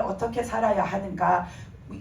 어떻게 살아야 하는가,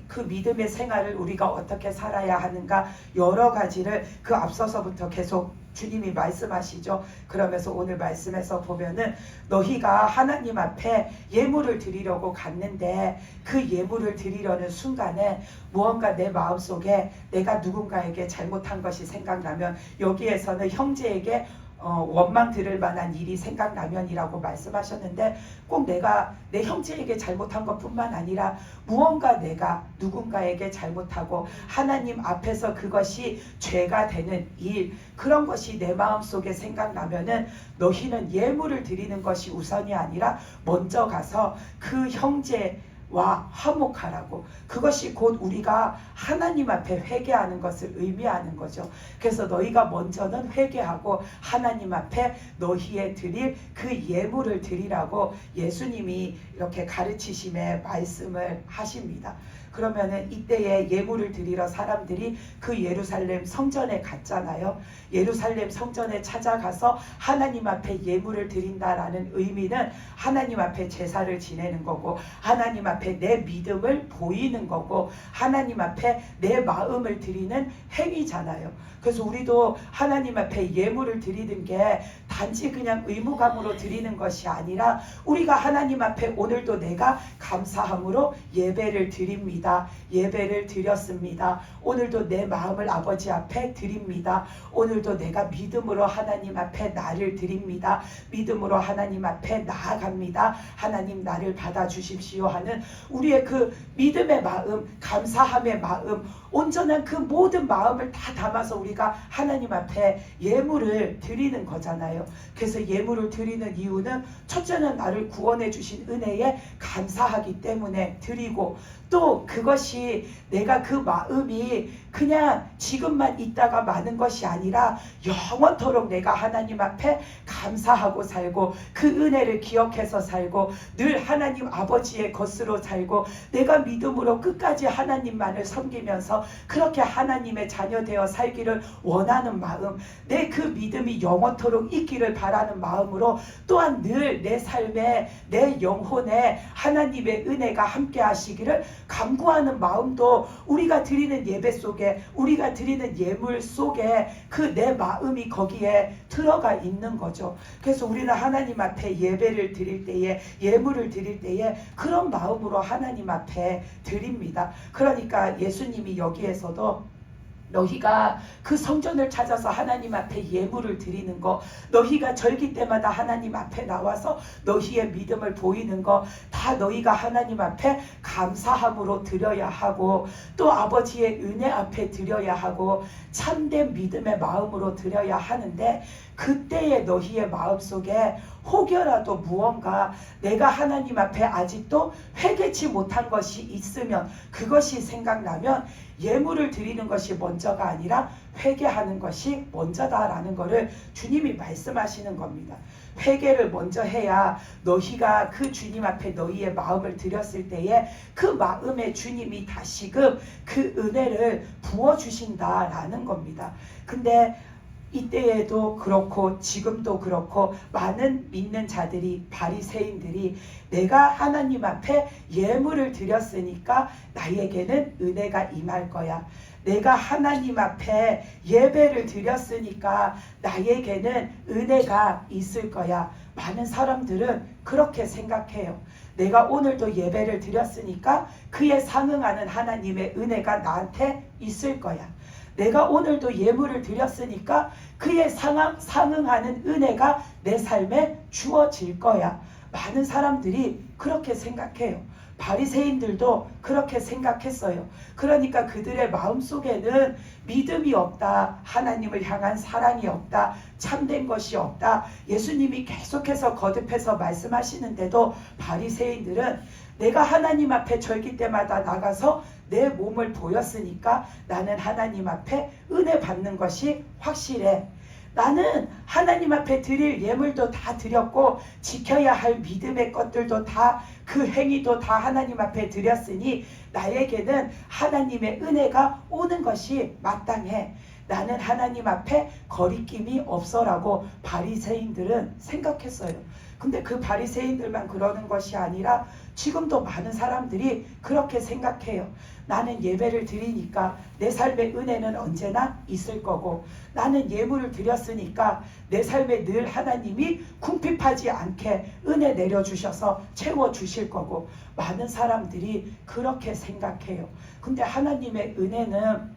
그 믿음의 생활을 우리가 어떻게 살아야 하는가, 여러 가지를 그 앞서서부터 계속 주님이 말씀하시죠. 그러면서 오늘 말씀에서 보면은 너희가 하나님 앞에 예물을 드리려고 갔는데 그 예물을 드리려는 순간에 무언가 내 마음속에 내가 누군가에게 잘못한 것이 생각나면, 여기에서는 형제에게 원망 들을 만한 일이 생각나면이라고 말씀하셨는데, 꼭 내가 내 형제에게 잘못한 것뿐만 아니라 무언가 내가 누군가에게 잘못하고 하나님 앞에서 그것이 죄가 되는 일, 그런 것이 내 마음속에 생각나면은 너희는 예물을 드리는 것이 우선이 아니라 먼저 가서 그 형제 와 화목하라고. 그것이 곧 우리가 하나님 앞에 회개하는 것을 의미하는 거죠. 그래서 너희가 먼저는 회개하고 하나님 앞에 너희의 드릴 그 예물을 드리라고 예수님이 이렇게 가르치심에 말씀을 하십니다. 그러면은 이때에 예물을 드리러 사람들이 그 예루살렘 성전에 갔잖아요. 예루살렘 성전에 찾아가서 하나님 앞에 예물을 드린다라는 의미는 하나님 앞에 제사를 지내는 거고, 하나님 앞에 내 믿음을 보이는 거고, 하나님 앞에 내 마음을 드리는 행위잖아요. 그래서 우리도 하나님 앞에 예물을 드리는 게 단지 그냥 의무감으로 드리는 것이 아니라, 우리가 하나님 앞에 오늘도 내가 감사함으로 예배를 드립니다. 예배를 드렸습니다. 오늘도 내 마음을 아버지 앞에 드립니다. 오늘도 내가 믿음으로 하나님 앞에 나를 드립니다. 믿음으로 하나님 앞에 나아갑니다. 하나님 나를 받아주십시오 하는 우리의 그 믿음의 마음, 감사함의 마음, 온전한 그 모든 마음을 다 담아서 우리가 하나님 앞에 예물을 드리는 거잖아요. 그래서 예물을 드리는 이유는 첫째는 나를 구원해 주신 은혜에 감사하기 때문에 드리고, 또 그것이 내가 그 마음이 그냥 지금만 있다가 마는 것이 아니라 영원토록 내가 하나님 앞에 감사하고 살고 그 은혜를 기억해서 살고 늘 하나님 아버지의 것으로 살고 내가 믿음으로 끝까지 하나님만을 섬기면서 그렇게 하나님의 자녀 되어 살기를 원하는 마음, 내 그 믿음이 영원토록 있기를 바라는 마음으로, 또한 늘 내 삶에 내 영혼에 하나님의 은혜가 함께 하시기를 간구하는 마음도 우리가 드리는 예배 속에, 우리가 드리는 예물 속에 그 내 마음이 거기에 들어가 있는 거죠. 그래서 우리는 하나님 앞에 예배를 드릴 때에, 예물을 드릴 때에 그런 마음으로 하나님 앞에 드립니다. 그러니까 예수님이 여기에서도 너희가 그 성전을 찾아서 하나님 앞에 예물을 드리는 거, 너희가 절기 때마다 하나님 앞에 나와서 너희의 믿음을 보이는 거, 다 너희가 하나님 앞에 감사함으로 드려야 하고, 또 아버지의 은혜 앞에 드려야 하고, 참된 믿음의 마음으로 드려야 하는데, 그때의 너희의 마음속에 혹여라도 무언가 내가 하나님 앞에 아직도 회개치 못한 것이 있으면, 그것이 생각나면 예물을 드리는 것이 먼저가 아니라 회개하는 것이 먼저다라는 것을 주님이 말씀하시는 겁니다. 회개를 먼저 해야 너희가 그 주님 앞에 너희의 마음을 드렸을 때에 그 마음에 주님이 다시금 그 은혜를 부어주신다라는 겁니다. 근데 이때에도 그렇고 지금도 그렇고 많은 믿는 자들이, 바리새인들이 내가 하나님 앞에 예물을 드렸으니까 나에게는 은혜가 임할 거야. 내가 하나님 앞에 예배를 드렸으니까 나에게는 은혜가 있을 거야. 많은 사람들은 그렇게 생각해요. 내가 오늘도 예배를 드렸으니까 그에 상응하는 하나님의 은혜가 나한테 있을 거야. 내가 오늘도 예물을 드렸으니까 그에 상응하는 은혜가 내 삶에 주어질 거야. 많은 사람들이 그렇게 생각해요. 바리새인들도 그렇게 생각했어요. 그러니까 그들의 마음속에는 믿음이 없다, 하나님을 향한 사랑이 없다, 참된 것이 없다, 예수님이 계속해서 거듭해서 말씀하시는데도 바리새인들은 내가 하나님 앞에 절기 때마다 나가서 내 몸을 보였으니까 나는 하나님 앞에 은혜 받는 것이 확실해. 나는 하나님 앞에 드릴 예물도 다 드렸고 지켜야 할 믿음의 것들도 다, 그 행위도 다 하나님 앞에 드렸으니 나에게는 하나님의 은혜가 오는 것이 마땅해. 나는 하나님 앞에 거리낌이 없어라고 바리새인들은 생각했어요. 근데 그 바리새인들만 그러는 것이 아니라 지금도 많은 사람들이 그렇게 생각해요. 나는 예배를 드리니까 내 삶의 은혜는 언제나 있을 거고, 나는 예물을 드렸으니까 내 삶에 늘 하나님이 궁핍하지 않게 은혜 내려주셔서 채워주실 거고, 많은 사람들이 그렇게 생각해요. 근데 하나님의 은혜는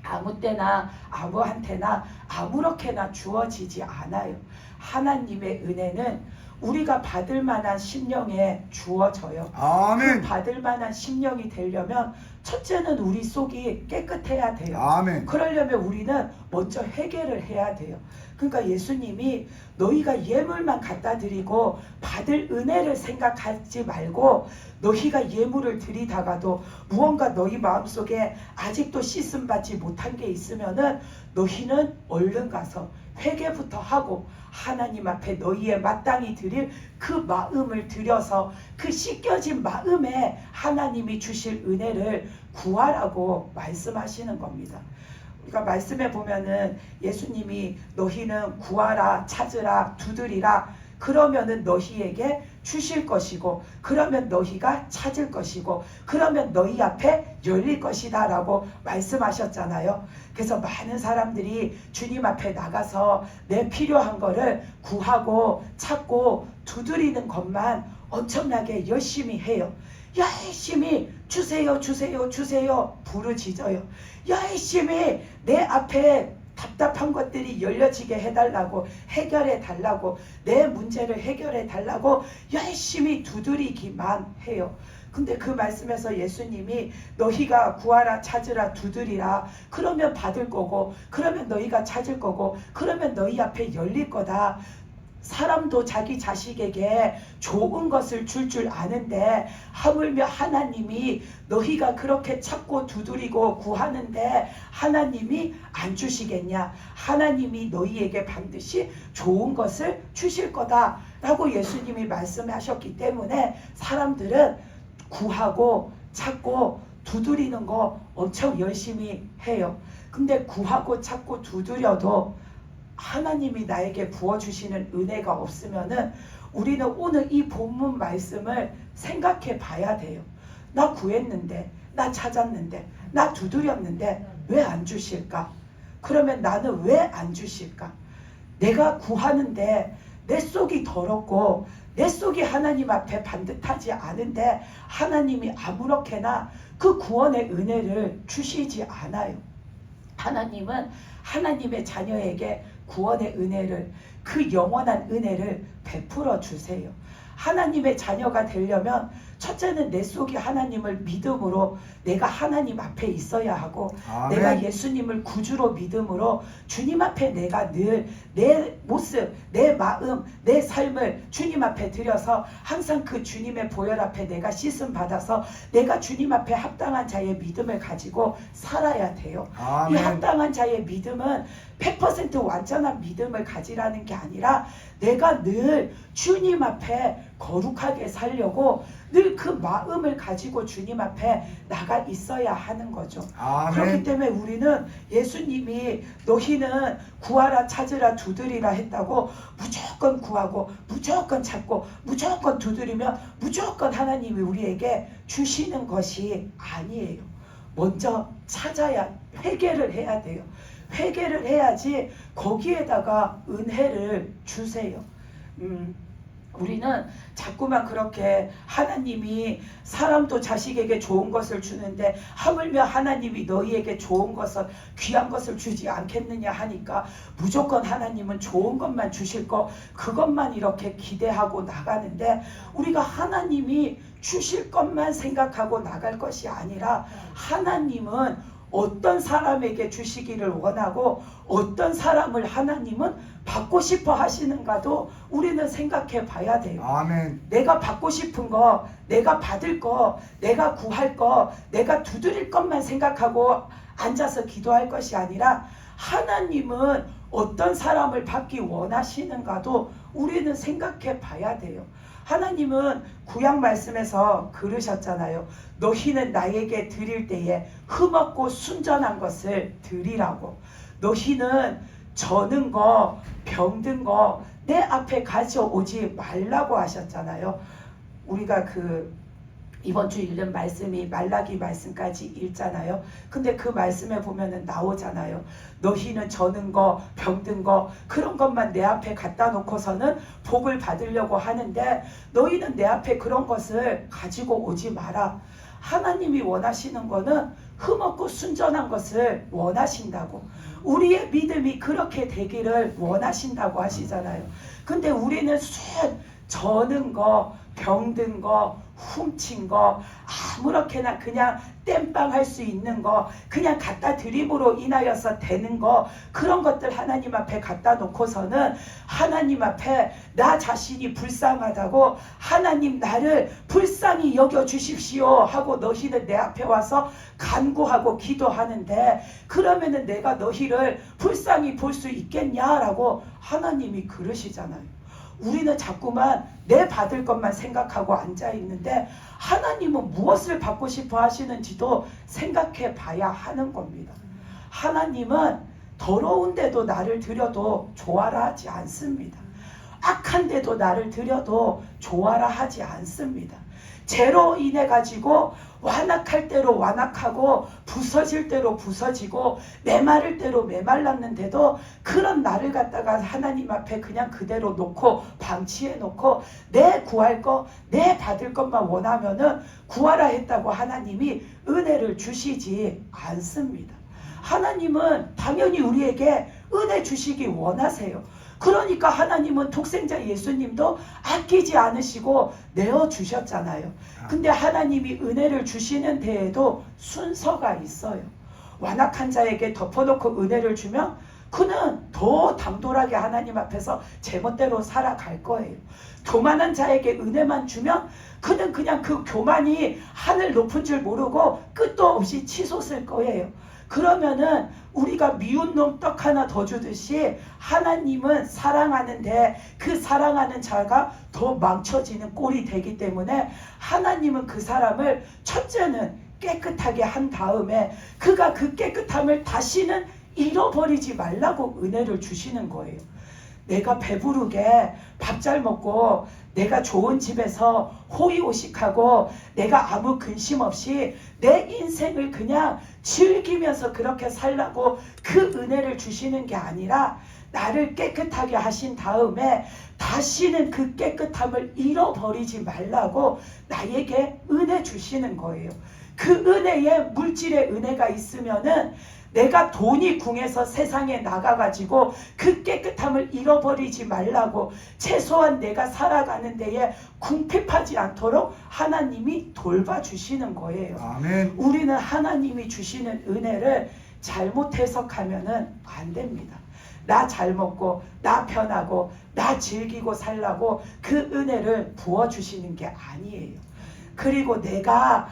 아무 때나 아무한테나 아무렇게나 주어지지 않아요. 하나님의 은혜는 우리가 받을 만한 심령에 주어져요. 아멘. 그 받을 만한 심령이 되려면 첫째는 우리 속이 깨끗해야 돼요. 아멘. 그러려면 우리는 먼저 회개를 해야 돼요. 그러니까 예수님이 너희가 예물만 갖다 드리고 받을 은혜를 생각하지 말고, 너희가 예물을 드리다가도 무언가 너희 마음속에 아직도 씻음 받지 못한 게 있으면은 너희는 얼른 가서 회개부터 하고 하나님 앞에 너희의 마땅히 드릴 그 마음을 들여서 그 씻겨진 마음에 하나님이 주실 은혜를 구하라고 말씀하시는 겁니다. 우리가 말씀에 보면은 예수님이 너희는 구하라, 찾으라, 두드리라, 그러면은 너희에게 주실 것이고, 그러면 너희가 찾을 것이고, 그러면 너희 앞에 열릴 것이다 라고 말씀하셨잖아요. 그래서 많은 사람들이 주님 앞에 나가서 내 필요한 거를 구하고 찾고 두드리는 것만 엄청나게 열심히 해요. 열심히 주세요 주세요 주세요 부르짖어요. 열심히 내 앞에 답답한 것들이 열려지게 해달라고, 해결해 달라고, 내 문제를 해결해 달라고 열심히 두드리기만 해요. 근데 그 말씀에서 예수님이 너희가 구하라, 찾으라, 두드리라, 그러면 받을 거고, 그러면 너희가 찾을 거고, 그러면 너희 앞에 열릴 거다. 사람도 자기 자식에게 좋은 것을 줄 아는데 하물며 하나님이 너희가 그렇게 찾고 두드리고 구하는데 하나님이 안 주시겠냐? 하나님이 너희에게 반드시 좋은 것을 주실 거다 라고 예수님이 말씀하셨기 때문에 사람들은 구하고 찾고 두드리는 거 엄청 열심히 해요. 근데 구하고 찾고 두드려도 하나님이 나에게 부어주시는 은혜가 없으면은 우리는 오늘 이 본문 말씀을 생각해 봐야 돼요. 나 구했는데, 나 찾았는데, 나 두드렸는데 왜 안 주실까? 그러면 나는 왜 안 주실까? 내가 구하는데 내 속이 더럽고 내 속이 하나님 앞에 반듯하지 않은데 하나님이 아무렇게나 그 구원의 은혜를 주시지 않아요. 하나님은 하나님의 자녀에게 구원의 은혜를, 그 영원한 은혜를 베풀어 주세요. 하나님의 자녀가 되려면 첫째는 내 속에 하나님을 믿음으로 내가 하나님 앞에 있어야 하고, 아멘. 내가 예수님을 구주로 믿음으로 주님 앞에 내가 늘 내 모습, 내 마음, 내 삶을 주님 앞에 드려서 항상 그 주님의 보혈 앞에 내가 씻음 받아서 내가 주님 앞에 합당한 자의 믿음을 가지고 살아야 돼요. 아멘. 이 합당한 자의 믿음은 100% 완전한 믿음을 가지라는 게 아니라 내가 늘 주님 앞에 거룩하게 살려고 늘 그 마음을 가지고 주님 앞에 나가 있어야 하는 거죠. 아멘. 그렇기 때문에 우리는 예수님이 너희는 구하라, 찾으라, 두드리라 했다고 무조건 구하고 무조건 찾고 무조건 두드리면 무조건 하나님이 우리에게 주시는 것이 아니에요. 먼저 찾아야, 회개를 해야 돼요. 회개를 해야지 거기에다가 은혜를 주세요. 우리는 자꾸만 그렇게 하나님이 사람도 자식에게 좋은 것을 주는데 하물며 하나님이 너희에게 좋은 것을, 귀한 것을 주지 않겠느냐 하니까 무조건 하나님은 좋은 것만 주실 거, 그것만 이렇게 기대하고 나가는데 우리가 하나님이 주실 것만 생각하고 나갈 것이 아니라 하나님은 어떤 사람에게 주시기를 원하고 어떤 사람을 하나님은 받고 싶어 하시는가도 우리는 생각해 봐야 돼요. 아멘. 내가 받고 싶은 거, 내가 받을 거, 내가 구할 거, 내가 두드릴 것만 생각하고 앉아서 기도할 것이 아니라 하나님은 어떤 사람을 받기 원하시는가도 우리는 생각해 봐야 돼요. 하나님은 구약 말씀에서 그러셨잖아요. 너희는 나에게 드릴 때에 흠없고 순전한 것을 드리라고. 너희는 저는 거, 병든 거 내 앞에 가져오지 말라고 하셨잖아요. 우리가 이번 주 읽는 말씀이 말라기 말씀까지 읽잖아요. 근데 그 말씀에 보면은 나오잖아요. 너희는 저는 거, 병든 거 그런 것만 내 앞에 갖다 놓고서는 복을 받으려고 하는데 너희는 내 앞에 그런 것을 가지고 오지 마라. 하나님이 원하시는 거는 흠없고 순전한 것을 원하신다고. 우리의 믿음이 그렇게 되기를 원하신다고 하시잖아요. 근데 우리는 저는 거, 병든 거, 훔친 거, 아무렇게나 그냥 땜빵 할 수 있는 거, 그냥 갖다 드림으로 인하여서 되는 거, 그런 것들 하나님 앞에 갖다 놓고서는 하나님 앞에 나 자신이 불쌍하다고, 하나님 나를 불쌍히 여겨 주십시오 하고 너희는 내 앞에 와서 간구하고 기도하는데, 그러면은 내가 너희를 불쌍히 볼 수 있겠냐라고 하나님이 그러시잖아요. 우리는 자꾸만 내 받을 것만 생각하고 앉아있는데 하나님은 무엇을 받고 싶어 하시는지도 생각해 봐야 하는 겁니다. 하나님은 더러운데도 나를 드려도 좋아라 하지 않습니다. 악한데도 나를 드려도 좋아라 하지 않습니다. 죄로 인해 가지고 완악할 대로 완악하고 부서질 대로 부서지고 메마를 대로 메말랐는데도 그런 나를 갖다가 하나님 앞에 그냥 그대로 놓고 방치해 놓고 내 구할 거, 내 받을 것만 원하면은 구하라 했다고 하나님이 은혜를 주시지 않습니다. 하나님은 당연히 우리에게 은혜 주시기 원하세요. 그러니까 하나님은 독생자 예수님도 아끼지 않으시고 내어주셨잖아요. 근데 하나님이 은혜를 주시는 데에도 순서가 있어요. 완악한 자에게 덮어놓고 은혜를 주면 그는 더 당돌하게 하나님 앞에서 제멋대로 살아갈 거예요. 교만한 자에게 은혜만 주면 그는 그냥 그 교만이 하늘 높은 줄 모르고 끝도 없이 치솟을 거예요. 그러면은 우리가 미운 놈 떡 하나 더 주듯이 하나님은 사랑하는데 그 사랑하는 자가 더 망쳐지는 꼴이 되기 때문에 하나님은 그 사람을 첫째는 깨끗하게 한 다음에 그가 그 깨끗함을 다시는 잃어버리지 말라고 은혜를 주시는 거예요. 내가 배부르게 밥 잘 먹고 내가 좋은 집에서 호의호식하고 내가 아무 근심 없이 내 인생을 그냥 즐기면서 그렇게 살라고 그 은혜를 주시는 게 아니라 나를 깨끗하게 하신 다음에 다시는 그 깨끗함을 잃어버리지 말라고 나에게 은혜 주시는 거예요. 그 은혜에 물질의 은혜가 있으면은 내가 돈이 궁해서 세상에 나가가지고 그 깨끗함을 잃어버리지 말라고 최소한 내가 살아가는 데에 궁핍하지 않도록 하나님이 돌봐주시는 거예요. 아멘. 우리는 하나님이 주시는 은혜를 잘못 해석하면은 안 됩니다. 나 잘 먹고 나 편하고 나 즐기고 살라고 그 은혜를 부어주시는 게 아니에요. 그리고 내가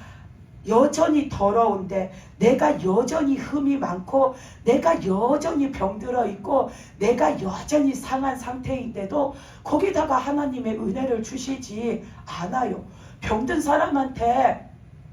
여전히 더러운데 내가 여전히 흠이 많고 내가 여전히 병들어 있고 내가 여전히 상한 상태인데도 거기다가 하나님의 은혜를 주시지 않아요. 병든 사람한테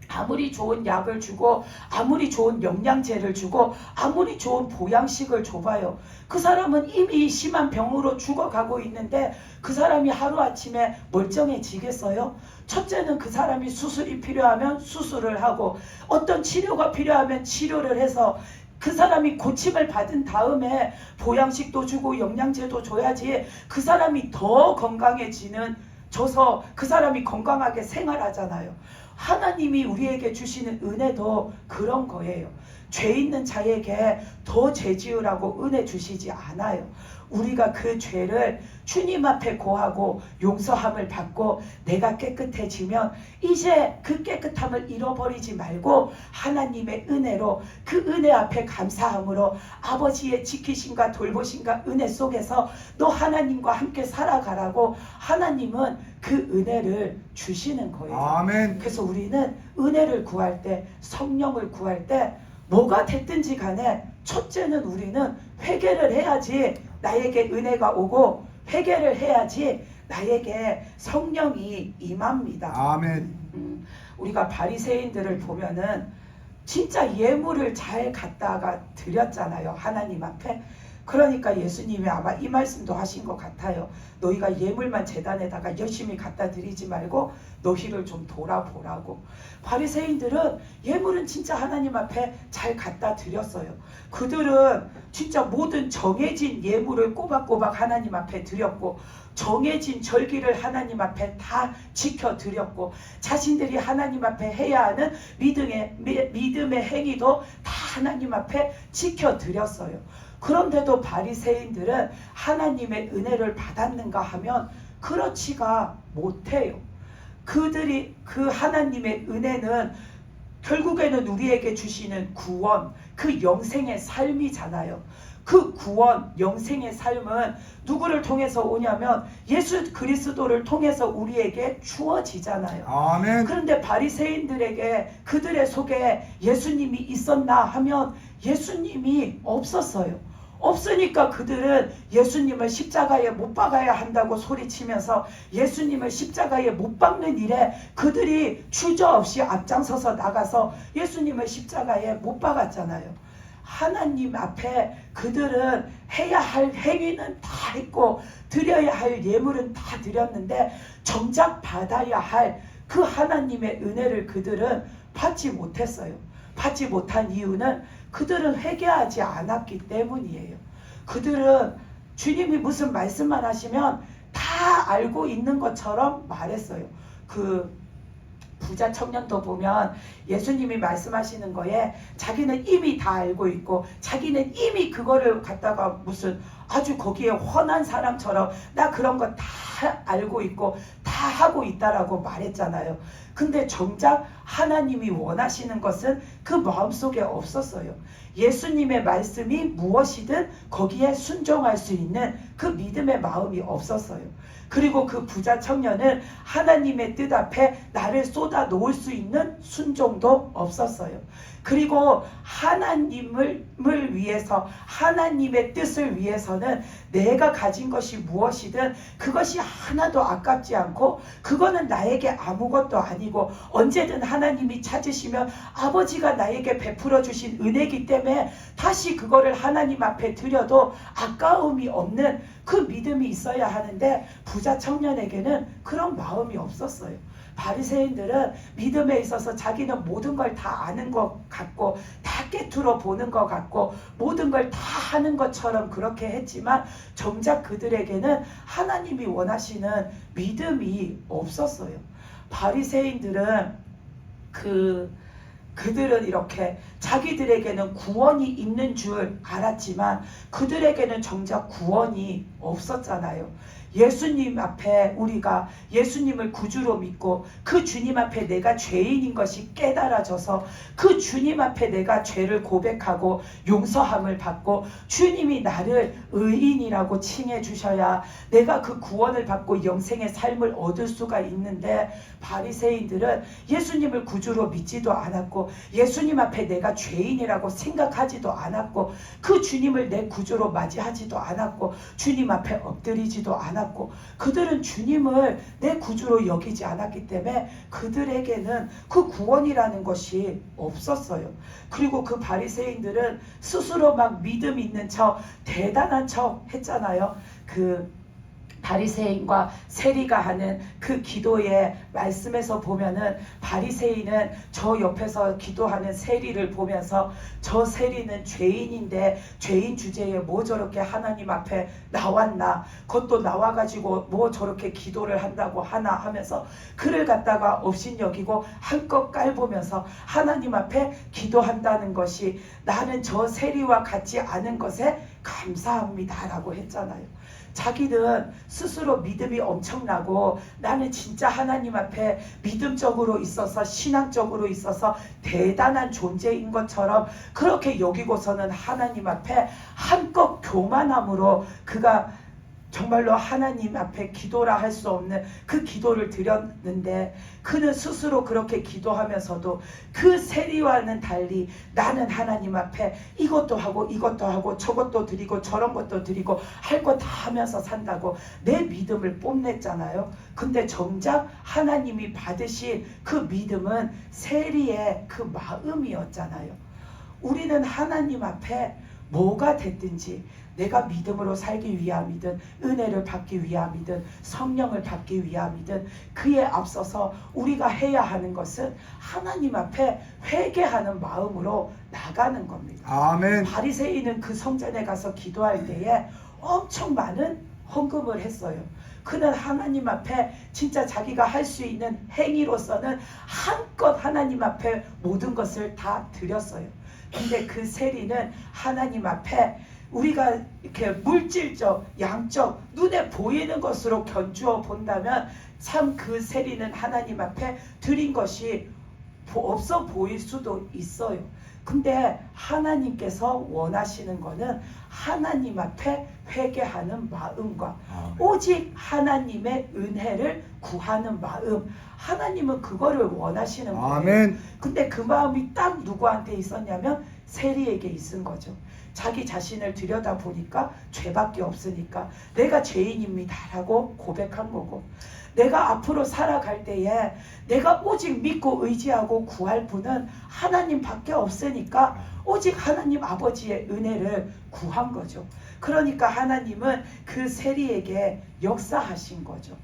아무리 좋은 약을 주고 아무리 좋은 영양제를 주고 아무리 좋은 보양식을 줘봐요. 그 사람은 이미 심한 병으로 죽어가고 있는데 그 사람이 하루아침에 멀쩡해지겠어요? 첫째는 그 사람이 수술이 필요하면 수술을 하고 어떤 치료가 필요하면 치료를 해서 그 사람이 고침을 받은 다음에 보양식도 주고 영양제도 줘야지 그 사람이 더 건강해져서 그 사람이 건강하게 생활하잖아요. 하나님이 우리에게 주시는 은혜도 그런 거예요. 죄 있는 자에게 더 죄 지으라고 은혜 주시지 않아요. 우리가 그 죄를 주님 앞에 고하고 용서함을 받고 내가 깨끗해지면 이제 그 깨끗함을 잃어버리지 말고 하나님의 은혜로 그 은혜 앞에 감사함으로 아버지의 지키심과 돌보심과 은혜 속에서 너 하나님과 함께 살아가라고 하나님은 그 은혜를 주시는 거예요. 아멘. 그래서 우리는 은혜를 구할 때, 성령을 구할 때 뭐가 됐든지 간에 첫째는 우리는 회개를 해야지 나에게 은혜가 오고 회개를 해야지 나에게 성령이 임합니다. 아멘. 우리가 바리새인들을 보면은 진짜 예물을 잘 갖다가 드렸잖아요. 하나님 앞에. 그러니까 예수님이 아마 이 말씀도 하신 것 같아요. 너희가 예물만 제단에다가 열심히 갖다 드리지 말고 너희를 좀 돌아보라고. 바리새인들은 예물은 진짜 하나님 앞에 잘 갖다 드렸어요. 그들은 진짜 모든 정해진 예물을 꼬박꼬박 하나님 앞에 드렸고, 정해진 절기를 하나님 앞에 다 지켜드렸고, 자신들이 하나님 앞에 해야 하는 믿음의 행위도 다 하나님 앞에 지켜드렸어요. 그런데도 바리새인들은 하나님의 은혜를 받았는가 하면 그렇지가 못해요. 그들이 그 하나님의 은혜는 결국에는 우리에게 주시는 구원, 그 영생의 삶이잖아요. 그 구원, 영생의 삶은 누구를 통해서 오냐면 예수 그리스도를 통해서 우리에게 주어지잖아요. 아멘. 그런데 바리새인들에게 그들의 속에 예수님이 있었나 하면 예수님이 없었어요. 없으니까 그들은 예수님을 십자가에 못 박아야 한다고 소리치면서 예수님을 십자가에 못 박는 일에 그들이 주저없이 앞장서서 나가서 예수님을 십자가에 못 박았잖아요. 하나님 앞에 그들은 해야 할 행위는 다 했고 드려야 할 예물은 다 드렸는데 정작 받아야 할 그 하나님의 은혜를 그들은 받지 못했어요. 받지 못한 이유는 그들은 회개하지 않았기 때문이에요. 그들은 주님이 무슨 말씀만 하시면 다 알고 있는 것처럼 말했어요. 그 부자 청년도 보면 예수님이 말씀하시는 거에 자기는 이미 다 알고 있고 자기는 이미 그거를 갖다가 무슨 아주 거기에 훤한 사람처럼 나 그런 거 다 알고 있고 다 하고 있다라고 말했잖아요. 근데 정작 하나님이 원하시는 것은 그 마음속에 없었어요. 예수님의 말씀이 무엇이든 거기에 순종할 수 있는 그 믿음의 마음이 없었어요. 그리고 그 부자 청년은 하나님의 뜻 앞에 나를 쏟아 놓을 수 있는 순종도 없었어요. 그리고 하나님을 위해서 하나님의 뜻을 위해서는 내가 가진 것이 무엇이든 그것이 하나도 아깝지 않고 그거는 나에게 아무것도 아니고 언제든 하나님이 찾으시면 아버지가 나에게 베풀어 주신 은혜이기 때문에 다시 그거를 하나님 앞에 드려도 아까움이 없는 그 믿음이 있어야 하는데 부자 청년에게는 그런 마음이 없었어요. 바리새인들은 믿음에 있어서 자기는 모든 걸 다 아는 것 같고 다 깨트려 보는 것 같고 모든 걸 다 하는 것처럼 그렇게 했지만 정작 그들에게는 하나님이 원하시는 믿음이 없었어요. 바리새인들은 그들은 이렇게 자기들에게는 구원이 있는 줄 알았지만 그들에게는 정작 구원이 없었잖아요. 예수님 앞에 우리가 예수님을 구주로 믿고 그 주님 앞에 내가 죄인인 것이 깨달아져서 그 주님 앞에 내가 죄를 고백하고 용서함을 받고 주님이 나를 의인이라고 칭해 주셔야 내가 그 구원을 받고 영생의 삶을 얻을 수가 있는데 바리새인들은 예수님을 구주로 믿지도 않았고 예수님 앞에 내가 죄인이라고 생각하지도 않았고 그 주님을 내 구주로 맞이하지도 않았고 주님 앞에 엎드리지도 않았고 그들은 주님을 내 구주로 여기지 않았기 때문에 그들에게는 그 구원이라는 것이 없었어요. 그리고 그 바리새인들은 스스로 막 믿음 있는 척 대단한 척 했잖아요. 그 바리새인과 세리가 하는 그 기도의 말씀에서 보면은 바리새인은 저 옆에서 기도하는 세리를 보면서 저 세리는 죄인인데 죄인 주제에 뭐 저렇게 하나님 앞에 나왔나 그것도 나와가지고 뭐 저렇게 기도를 한다고 하나 하면서 그를 갖다가 업신여기고 한껏 깔보면서 하나님 앞에 기도한다는 것이 나는 저 세리와 같지 않은 것에 감사합니다 라고 했잖아요. 자기는 스스로 믿음이 엄청나고 나는 진짜 하나님 앞에 믿음적으로 있어서 신앙적으로 있어서 대단한 존재인 것처럼 그렇게 여기고서는 하나님 앞에 한껏 교만함으로 그가 정말로 하나님 앞에 기도라 할 수 없는 그 기도를 드렸는데 그는 스스로 그렇게 기도하면서도 그 세리와는 달리 나는 하나님 앞에 이것도 하고 저것도 드리고 저런 것도 드리고 할 거 다 하면서 산다고 내 믿음을 뽐냈잖아요. 근데 정작 하나님이 받으신 그 믿음은 세리의 그 마음이었잖아요. 우리는 하나님 앞에 뭐가 됐든지 내가 믿음으로 살기 위함이든 은혜를 받기 위함이든 성령을 받기 위함이든 그에 앞서서 우리가 해야 하는 것은 하나님 앞에 회개하는 마음으로 나가는 겁니다. 아멘. 바리새인은 그 성전에 가서 기도할 때에 엄청 많은 헌금을 했어요. 그는 하나님 앞에 진짜 자기가 할 수 있는 행위로서는 한껏 하나님 앞에 모든 것을 다 드렸어요. 근데 그 세리는 하나님 앞에 우리가 이렇게 물질적, 양적, 눈에 보이는 것으로 견주어 본다면 참 그 세리는 하나님 앞에 드린 것이 없어 보일 수도 있어요. 근데 하나님께서 원하시는 거는 하나님 앞에 회개하는 마음과 오직 하나님의 은혜를 구하는 마음, 하나님은 그거를 원하시는 거예요. 아멘. 근데 그 마음이 딱 누구한테 있었냐면 세리에게 있은 거죠. 자기 자신을 들여다보니까 죄밖에 없으니까 내가 죄인입니다라고 고백한 거고, 내가 앞으로 살아갈 때에 내가 오직 믿고 의지하고 구할 분은 하나님밖에 없으니까 오직 하나님 아버지의 은혜를 구한 거죠. 그러니까 하나님은 그 세리에게 역사하신 거죠.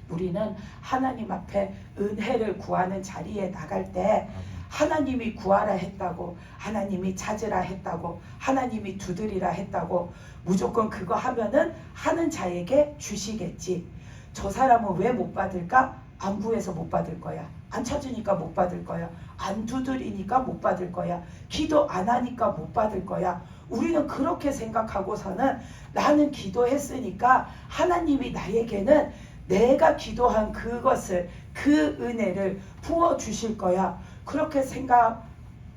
우리는 하나님 앞에 은혜를 구하는 자리에 나갈 때 하나님이 구하라 했다고, 하나님이 찾으라 했다고, 하나님이 두드리라 했다고 무조건 그거 하면은 하는 자에게 주시겠지. 저 사람은 왜 못 받을까? 안 구해서 못 받을 거야. 안 찾으니까 못 받을 거야. 안 두드리니까 못 받을 거야. 기도 안 하니까 못 받을 거야. 우리는 그렇게 생각하고서는 나는 기도했으니까 하나님이 나에게는 내가 기도한 그것을, 그 은혜를 부어주실 거야. 그렇게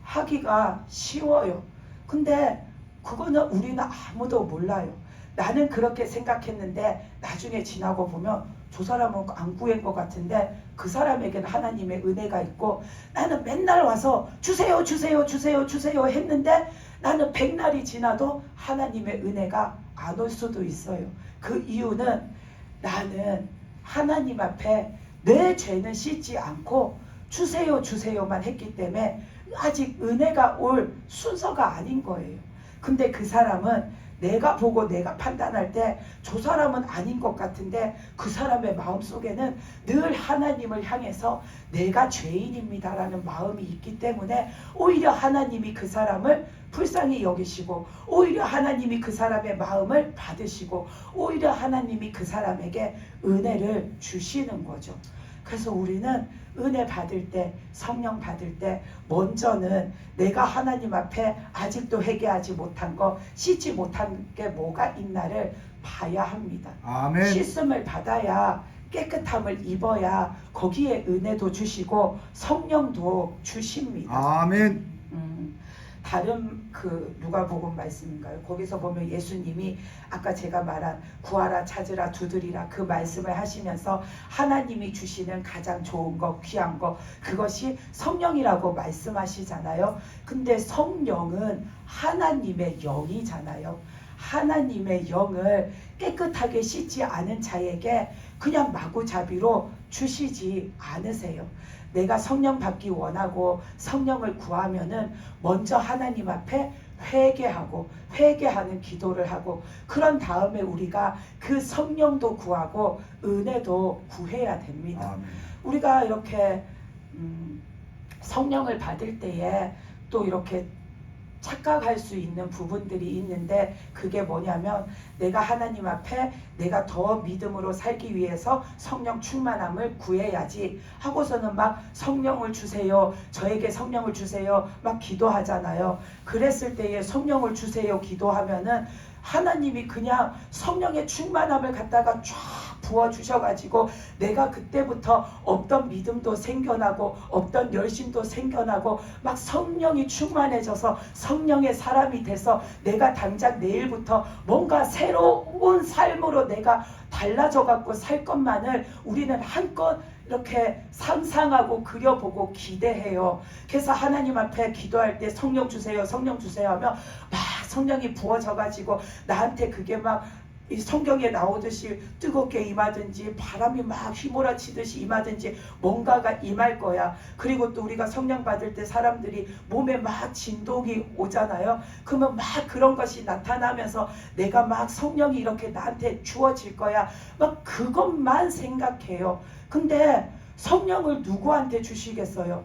생각하기가 쉬워요. 근데 그거는 우리는 아무도 몰라요. 나는 그렇게 생각했는데 나중에 지나고 보면 저 사람은 안 구한 것 같은데 그 사람에게는 하나님의 은혜가 있고, 나는 맨날 와서 주세요 주세요 주세요 주세요 했는데 나는 100날이 지나도 하나님의 은혜가 안 올 수도 있어요. 그 이유는 나는 하나님 앞에 내 죄는 씻지 않고 주세요 주세요만 했기 때문에 아직 은혜가 올 순서가 아닌 거예요. 근데 그 사람은 내가 보고 내가 판단할 때 저 사람은 아닌 것 같은데 그 사람의 마음속에는 늘 하나님을 향해서 내가 죄인입니다라는 마음이 있기 때문에 오히려 하나님이 그 사람을 불쌍히 여기시고, 오히려 하나님이 그 사람의 마음을 받으시고, 오히려 하나님이 그 사람에게 은혜를 주시는 거죠. 그래서 우리는 은혜 받을 때, 성령 받을 때 먼저는 내가 하나님 앞에 아직도 회개하지 못한 거, 씻지 못한 게 뭐가 있나를 봐야 합니다. 아멘. 씻음을 받아야, 깨끗함을 입어야 거기에 은혜도 주시고 성령도 주십니다. 아멘. 다른 그 누가복음 말씀인가요? 거기서 보면 예수님이 아까 제가 말한 구하라 찾으라 두드리라 그 말씀을 하시면서 하나님이 주시는 가장 좋은 것, 귀한 것, 그것이 성령이라고 말씀하시잖아요. 근데 성령은 하나님의 영이잖아요. 하나님의 영을 깨끗하게 씻지 않은 자에게 그냥 마구잡이로 주시지 않으세요. 내가 성령 받기 원하고 성령을 구하면은 먼저 하나님 앞에 회개하고 회개하는 기도를 하고, 그런 다음에 우리가 그 성령도 구하고 은혜도 구해야 됩니다. 아멘. 우리가 이렇게 성령을 받을 때에 또 이렇게 착각할 수 있는 부분들이 있는데, 그게 뭐냐면 내가 하나님 앞에 내가 더 믿음으로 살기 위해서 성령 충만함을 구해야지 하고서는 막 성령을 주세요, 저에게 성령을 주세요 막 기도하잖아요. 그랬을 때에 성령을 주세요 기도하면은 하나님이 그냥 성령의 충만함을 갖다가 쫙 부어주셔가지고 내가 그때부터 없던 믿음도 생겨나고 없던 열심도 생겨나고 막 성령이 충만해져서 성령의 사람이 돼서 내가 당장 내일부터 뭔가 새로운 삶으로 내가 달라져 갖고 살 것만을 우리는 한껏 이렇게 상상하고 그려보고 기대해요. 그래서 하나님 앞에 기도할 때 성령 주세요 성령 주세요 하면 막 성령이 부어져 가지고 나한테 그게 막 이 성경에 나오듯이 뜨겁게 임하든지 바람이 막 휘몰아치듯이 임하든지 뭔가가 임할 거야. 그리고 또 우리가 성령 받을 때 사람들이 몸에 막 진동이 오잖아요. 그러면 막 그런 것이 나타나면서 내가 막 성령이 이렇게 나한테 주어질 거야. 막 그것만 생각해요. 근데 성령을 누구한테 주시겠어요?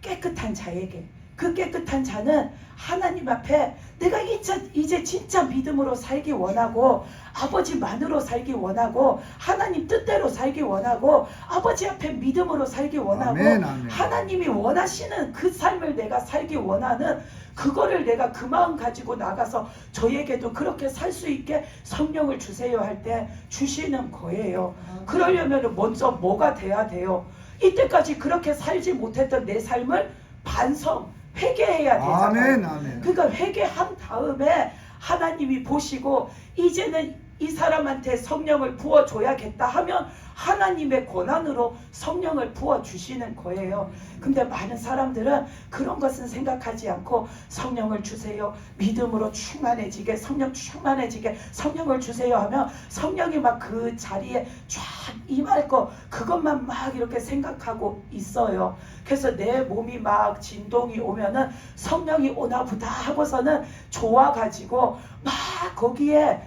깨끗한 자에게. 그 깨끗한 자는 하나님 앞에 내가 이제 진짜 믿음으로 살기 원하고 아버지만으로 살기 원하고 하나님 뜻대로 살기 원하고 아버지 앞에 믿음으로 살기 원하고 아멘, 아멘. 하나님이 원하시는 그 삶을 내가 살기 원하는 그거를 내가 그 마음 가지고 나가서 저에게도 그렇게 살 수 있게 성령을 주세요 할 때 주시는 거예요. 그러려면 먼저 뭐가 돼야 돼요? 이때까지 그렇게 살지 못했던 내 삶을 반성 회개해야 되잖아요. 아멘, 아멘. 그러니까 회개한 다음에 하나님이 보시고 이제는 이 사람한테 성령을 부어줘야겠다 하면 하나님의 권한으로 성령을 부어주시는 거예요. 근데 많은 사람들은 그런 것은 생각하지 않고 성령을 주세요, 믿음으로 충만해지게, 성령 충만해지게 성령을 주세요 하면 성령이 막 그 자리에 쫙 임할 거 그것만 막 이렇게 생각하고 있어요. 그래서 내 몸이 막 진동이 오면은 성령이 오나 보다 하고서는 좋아가지고 막 거기에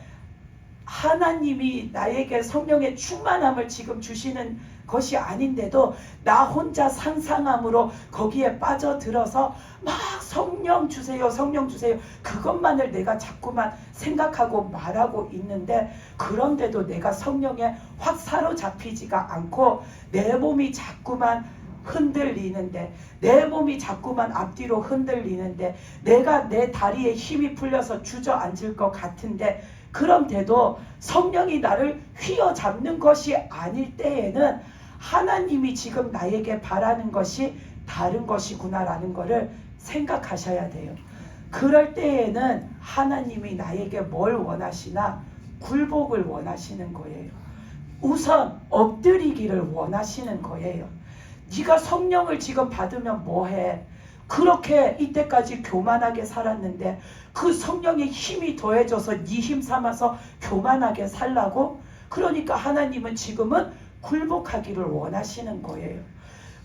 하나님이 나에게 성령의 충만함을 지금 주시는 것이 아닌데도 나 혼자 상상함으로 거기에 빠져들어서 막 성령 주세요, 성령 주세요 그것만을 내가 자꾸만 생각하고 말하고 있는데 그런데도 내가 성령에 확 사로잡히지가 않고 내 몸이 자꾸만 흔들리는데 내 몸이 자꾸만 앞뒤로 흔들리는데 내가 내 다리에 힘이 풀려서 주저앉을 것 같은데 그런데도 성령이 나를 휘어잡는 것이 아닐 때에는 하나님이 지금 나에게 바라는 것이 다른 것이구나라는 것을 생각하셔야 돼요. 그럴 때에는 하나님이 나에게 뭘 원하시나? 굴복을 원하시는 거예요. 우선 엎드리기를 원하시는 거예요. 네가 성령을 지금 받으면 뭐해? 그렇게 이때까지 교만하게 살았는데 그 성령의 힘이 더해져서 네 힘 삼아서 교만하게 살라고? 그러니까 하나님은 지금은 굴복하기를 원하시는 거예요.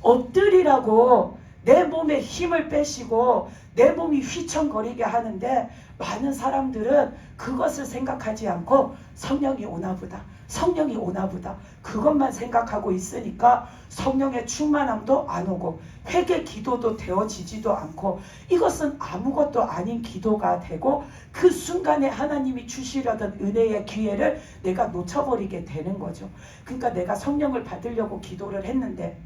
엎드리라고 내 몸에 힘을 빼시고 내 몸이 휘청거리게 하는데 많은 사람들은 그것을 생각하지 않고 성령이 오나보다, 성령이 오나보다 그것만 생각하고 있으니까 성령의 충만함도 안 오고 회개 기도도 되어지지도 않고 이것은 아무것도 아닌 기도가 되고 그 순간에 하나님이 주시려던 은혜의 기회를 내가 놓쳐버리게 되는 거죠. 그러니까 내가 성령을 받으려고 기도를 했는데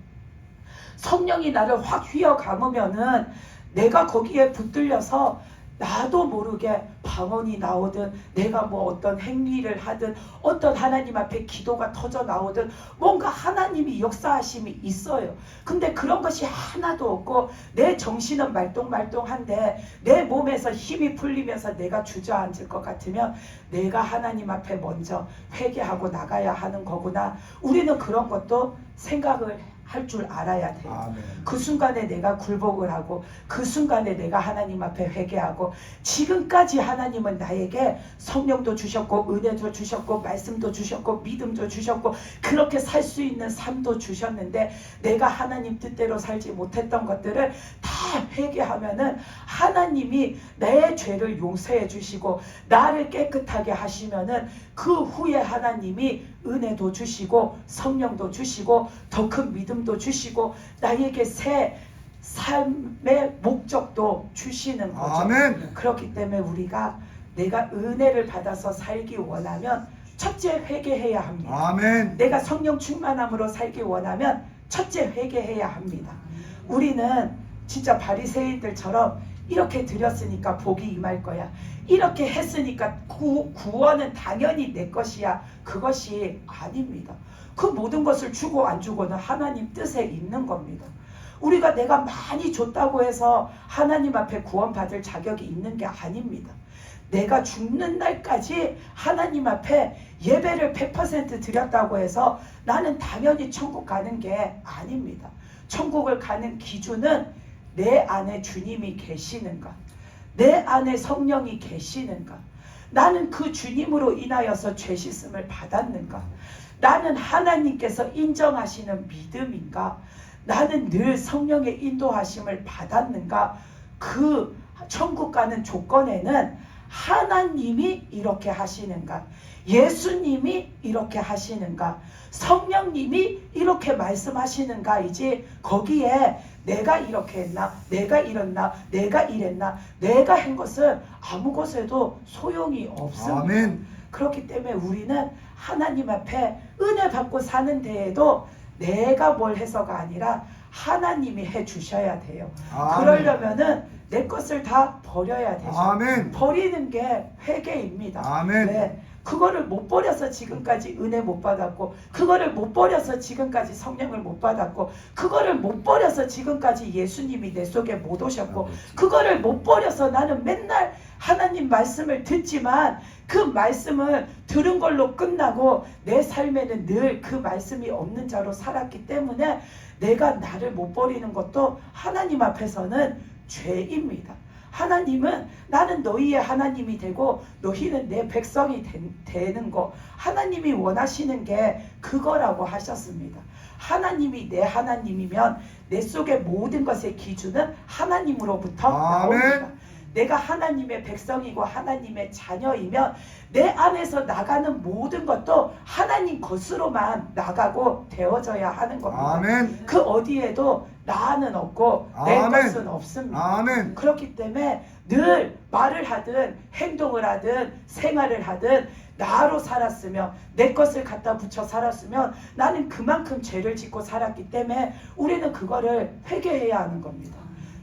성령이 나를 확 휘어감으면은 내가 거기에 붙들려서 나도 모르게 방언이 나오든 내가 뭐 어떤 행위를 하든 어떤 하나님 앞에 기도가 터져 나오든 뭔가 하나님이 역사하심이 있어요. 근데 그런 것이 하나도 없고 내 정신은 말똥말똥한데 내 몸에서 힘이 풀리면서 내가 주저앉을 것 같으면 내가 하나님 앞에 먼저 회개하고 나가야 하는 거구나. 우리는 그런 것도 생각을 할 줄 알아야 돼요. 아멘. 그 순간에 내가 굴복을 하고 그 순간에 내가 하나님 앞에 회개하고 지금까지 하나님은 나에게 성령도 주셨고 은혜도 주셨고 말씀도 주셨고 믿음도 주셨고 그렇게 살 수 있는 삶도 주셨는데 내가 하나님 뜻대로 살지 못했던 것들을 다 회개하면은 하나님이 내 죄를 용서해 주시고 나를 깨끗하게 하시면은 그 후에 하나님이 은혜도 주시고 성령도 주시고 더 큰 믿음도 주시고 나에게 새 삶의 목적도 주시는 거죠. 아멘. 그렇기 때문에 우리가 내가 은혜를 받아서 살기 원하면 첫째 회개해야 합니다. 아멘. 내가 성령 충만함으로 살기 원하면 첫째 회개해야 합니다. 우리는 진짜 바리새인들처럼 이렇게 드렸으니까 복이 임할 거야. 이렇게 했으니까 구원은 당연히 내 것이야. 그것이 아닙니다. 그 모든 것을 주고 안 주고는 하나님 뜻에 있는 겁니다. 우리가 내가 많이 줬다고 해서 하나님 앞에 구원받을 자격이 있는 게 아닙니다. 내가 죽는 날까지 하나님 앞에 예배를 100% 드렸다고 해서 나는 당연히 천국 가는 게 아닙니다. 천국을 가는 기준은 내 안에 주님이 계시는가, 내 안에 성령이 계시는가, 나는 그 주님으로 인하여서 죄 씻음을 받았는가? 나는 하나님께서 인정하시는 믿음인가? 나는 늘 성령의 인도하심을 받았는가? 그 천국 가는 조건에는 하나님이 이렇게 하시는가? 예수님이 이렇게 하시는가? 성령님이 이렇게 말씀하시는가? 이제 거기에 내가 이렇게 했나? 내가 이랬나? 내가 이랬나? 내가 한 것은 아무 것에도 소용이 없습니다. 아멘. 그렇기 때문에 우리는 하나님 앞에 은혜 받고 사는 데에도 내가 뭘 해서가 아니라 하나님이 해 주셔야 돼요. 아멘. 그러려면은 내 것을 다 버려야 되죠. 아멘. 버리는 게 회개입니다. 아멘. 네. 그거를 못 버려서 지금까지 은혜 못 받았고, 그거를 못 버려서 지금까지 성령을 못 받았고, 그거를 못 버려서 지금까지 예수님이 내 속에 못 오셨고, 그거를 못 버려서 나는 맨날 하나님 말씀을 듣지만 그 말씀을 들은 걸로 끝나고 내 삶에는 늘 그 말씀이 없는 자로 살았기 때문에 내가 나를 못 버리는 것도 하나님 앞에서는 죄입니다. 하나님은 나는 너희의 하나님이 되고 너희는 내 백성이 되는 거, 하나님이 원하시는 게 그거라고 하셨습니다. 하나님이 내 하나님이면 내 속의 모든 것의 기준은 하나님으로부터 나옵니다. 내가 하나님의 백성이고 하나님의 자녀이면 내 안에서 나가는 모든 것도 하나님 것으로만 나가고 되어져야 하는 겁니다. 아멘. 그 어디에도 나는 없고 내 아멘. 것은 없습니다. 아멘. 그렇기 때문에 늘 말을 하든 행동을 하든 생활을 하든 나로 살았으면, 내 것을 갖다 붙여 살았으면 나는 그만큼 죄를 짓고 살았기 때문에 우리는 그거를 회개해야 하는 겁니다.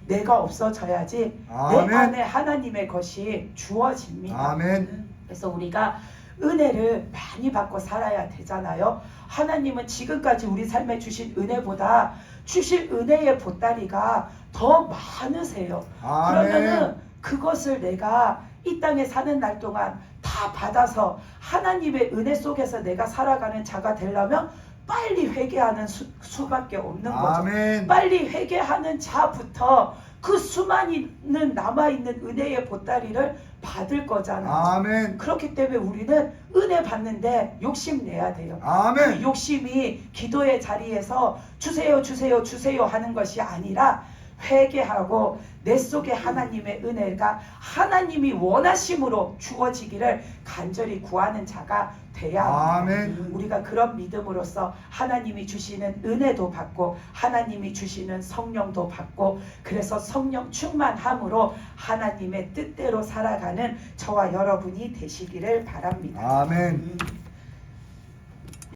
내가 없어져야지 아멘. 내 안에 하나님의 것이 주어집니다. 아멘. 그래서 우리가 은혜를 많이 받고 살아야 되잖아요. 하나님은 지금까지 우리 삶에 주신 은혜보다 주실 은혜의 보따리가 더 많으세요. 아멘. 그러면은 그것을 내가 이 땅에 사는 날 동안 다 받아서 하나님의 은혜 속에서 내가 살아가는 자가 되려면 빨리 회개하는 수밖에 없는 거죠. 아멘. 빨리 회개하는 자부터 그 수많은 남아있는 은혜의 보따리를 받을 거잖아요. 아멘. 그렇기 때문에 우리는 은혜 받는데 욕심내야 돼요. 아멘. 그 욕심이 기도의 자리에서 주세요 주세요 주세요 하는 것이 아니라 회개하고 내 속에 하나님의 은혜가 하나님이 원하심으로 주어지기를 간절히 구하는 자가 돼야 합니다. 아멘. 우리가 그런 믿음으로써 하나님이 주시는 은혜도 받고 하나님이 주시는 성령도 받고, 그래서 성령 충만함으로 하나님의 뜻대로 살아가는 저와 여러분이 되시기를 바랍니다. 아멘.